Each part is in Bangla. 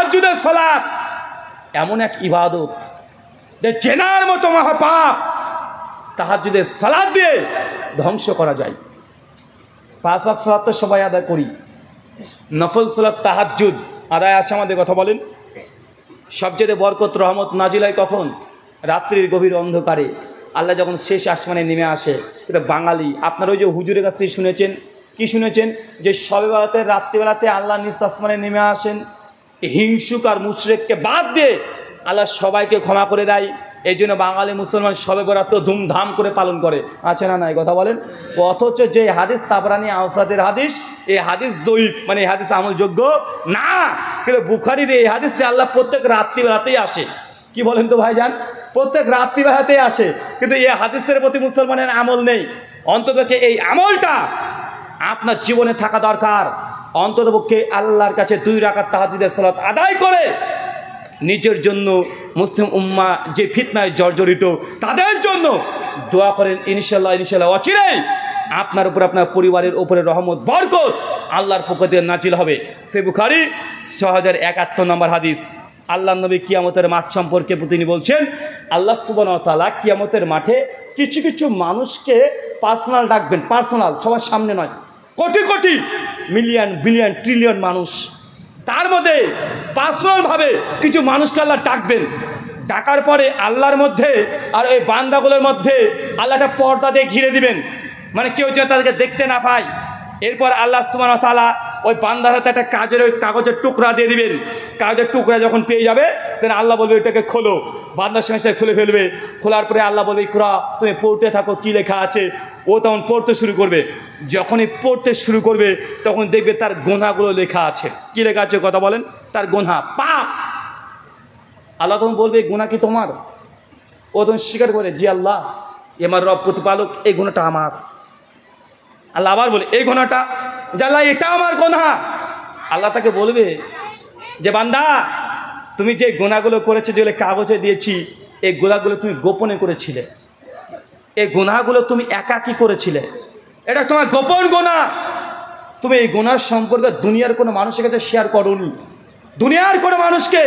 তাহাজ্জুদের সালাত এমন এক ইবাদত যে চেনার মতো মহাপাপ তাহাজ্জুদের সালাত দিয়ে ধ্বংস করা যায়। 5 ওয়াক্ত সালাত তো সবাই আদায় করি, নফল সালাত তাহাজ্জুদ আদায় আসে আমাদের, কথা বলেন। সবচেয়ে বরকত রহমত নাজিল হয় কখন? রাত্রির গভীর অন্ধকারে আল্লাহ যখন শেষ আসমানে নেমে আসে। এটা বাঙালি, আপনারা ওই যে হুজুরের কাছ থেকে শুনেছেন, কি শুনেছেন? যে সবে বেলাতে রাত্রিবেলাতে আল্লাহ নিজ আসমানে নেমে আসেন, হিংসুক আর মুশরিককে বাদ দিয়ে আল্লাহ সবাইকে ক্ষমা করে দেয়। এই জন্য বাঙালি মুসলমান সবে বরাত ধুমধাম করে পালন করে, আছে না নাই? কথা বলেন। অথচ যে হাদিস তাবরানি আওসাদের হাদিস, এই হাদিস জয়ীফ, মানে এই হাদিস আমলযোগ্য না। কিন্তু বুখারীর এই হাদিসে আল্লাহ প্রত্যেক রাত্রিবেলাতেই আসে। কি বলেন তো ভাইজান? প্রত্যেক রাত্রিবেলাতেই আসে, কিন্তু এই হাদিসের প্রতি মুসলমানের আমল নেই। অন্ততপক্ষে এই আমলটা আপনার জীবনে থাকা দরকার। অন্ততপক্ষে আল্লাহর কাছে 2 রাকাত তাহাজ্জুদের সালাত আদায় করে নিজের জন্য, মুসলিম উম্মাহ যে ফিতনায় জর্জরিত তাদের জন্য দোয়া করেন। ইনশাল্লাহ অচিরেই আপনার উপর, আপনার পরিবারের উপরে রহমত বরকত আল্লাহর পক্ষ থেকে নাজিল হবে। সে বুখারী 6071 নম্বর হাদিস। আল্লাহ নবী কিয়ামতের মাঠ সম্পর্কে তিনি বলছেন, আল্লাহ সুবহানাহু ওয়া তাআলা কিয়ামতের মাঠে কিছু কিছু মানুষকে পার্সোনাল ডাকবেন, পার্সোনাল, সবার সামনে নয়। Crore crore, million, billion, trillion মানুষ, তার মধ্যে পার্সোনালভাবে কিছু মানুষকে আল্লাহ ডাকবেন। ডাকার পরে আল্লাহর মধ্যে আর ওই বান্দাগুলোর মধ্যে আল্লাহ একটা পর্দা দিয়ে ঘিরে দিবেন, মানে কেউ যেন তাদেরকে দেখতে না পায়। এরপর আল্লাহ সুবহানাহু ওয়া তাআলা ওই বান্দার হাতে একটা কাগজের টুকরা দিয়ে দিবেন। কাগজের টুকরা যখন পেয়ে যাবে তখন আল্লাহ বলবে এটাকে খোলো। বান্দার সঙ্গে সঙ্গে খুলে ফেলবে। খোলার পরে আল্লাহ বলবে ইকরা, তুমি পড়তে থাকো কী লেখা আছে। ও তখন পড়তে শুরু করবে। যখনই পড়তে শুরু করবে তখন দেখবে তার গোনাগুলো লেখা আছে। কী লেখা আছে? কথা বলেন। তার গোনা, পাপ। আল্লাহ তখন বলবে গোনা কি তোমার? ও তখন স্বীকার করে, জি আল্লাহ, আমার রব প্রতিপালক, এই গোনাটা আমার। আল্লাহ আবার বলে এই গোনাটা, যে আল্লাহ এটা আমার গোনা। আল্লাহ তাকে বলবে যে বান্দা, তুমি যে গোনাগুলো করেছো, যেগুলো কাগজে দিয়েছি, এই গোনাগুলো তুমি গোপনে করেছিলে, এই গোনাগুলো তুমি একাকী করেছিলে, এটা তোমার গোপন গোনা। তুমি এই গোনার সম্পর্কে দুনিয়ার কোনো মানুষের কাছে শেয়ার করোনি, দুনিয়ার কোনো মানুষকে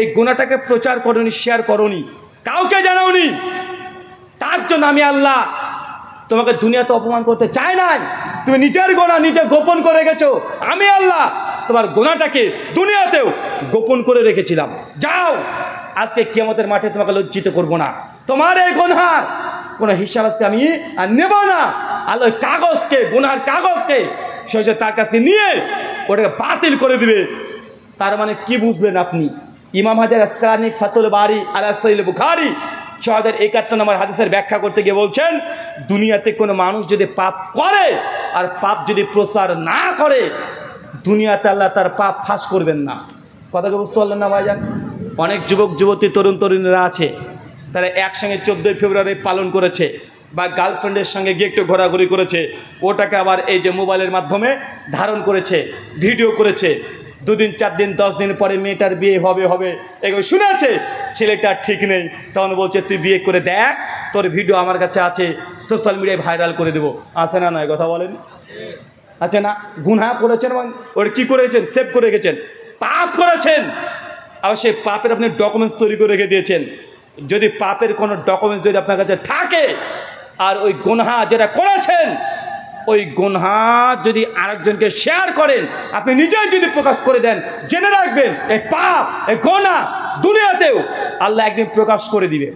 এই গোনাটাকে প্রচার করোনি, শেয়ার করোনি, কাউকে জানাওনি। তার জন্য আমি আল্লাহ তোমাকে দুনিয়াতে অপমান করতে চাই নাই। তুমি নিজের গোনা নিজে গোপন করে রেখেছো। আমি আল্লাহ তোমার গোনাটাকে দুনিয়াতেও গোপন করে রেখেছিলাম। যাও, আজকে কিয়ামতের মাঠে তোমাকে লজ্জিত করব না। তোমার এই গোনার কোনো হিসাব আজকে আমি আর নেব না। আল্লাহ কাগজকে, গোনার কাগজকে সে তার কাছে নিয়ে ওটাকে বাতিল করে দিবে। তার মানে কি বুঝলেন আপনি? ইমাম হাজার আসকালানী ফাতুল বারি আলা সহিহ বুখারী 6071 নম্বর হাদিসের ব্যাখ্যা করতে গিয়ে বলছেন, দুনিয়াতে কোনো মানুষ যদি পাপ করে আর পাপ যদি প্রচার না করে, দুনিয়াতে আল্লাহ তার পাপ ফাঁস করবেন না। কথাকে বুঝতে পারলেন না ভাইজান? অনেক যুবক যুবতী, তরুণ তরুণীরা আছে, তারা একসঙ্গে 14 ফেব্রুয়ারি পালন করেছে, বা গার্লফ্রেন্ডের সঙ্গে গিয়ে একটু ঘোরাঘুরি করেছে, ওটাকে আবার এই যে মোবাইলের মাধ্যমে ধারণ করেছে, ভিডিও করেছে। 2 দিন 4 দিন 10 দিন পরে মেয়েটার বিয়ে হবে এগুলো শুনেছে, ছেলেটার ঠিক নেই, তখন বলছে তুই বিয়ে করে দেখ, তোর ভিডিও আমার কাছে আছে, সোশ্যাল মিডিয়ায় ভাইরাল করে দেবো। আছে না নয়? কথা বলেন। আছে না? গুনাহ করেছেন এবং ওর কী করেছেন? সেভ করে রেখেছেন, পাপ করেছেন। আর সেই পাপের আপনি ডকুমেন্টস তৈরি করে রেখে দিয়েছেন। যদি পাপের কোনো ডকুমেন্টস যদি আপনার কাছে থাকে, আর ওই গুনাহ যেটা করেছেন, ওই গুনাহ যদি আরেকজনকে শেয়ার করেন, আপনি নিজেই যদি প্রকাশ করে দেন, জেনে রাখবেন এই পাপ, এই গুনাহ দুনিয়াতেও আল্লাহ একদিন প্রকাশ করে দিবে।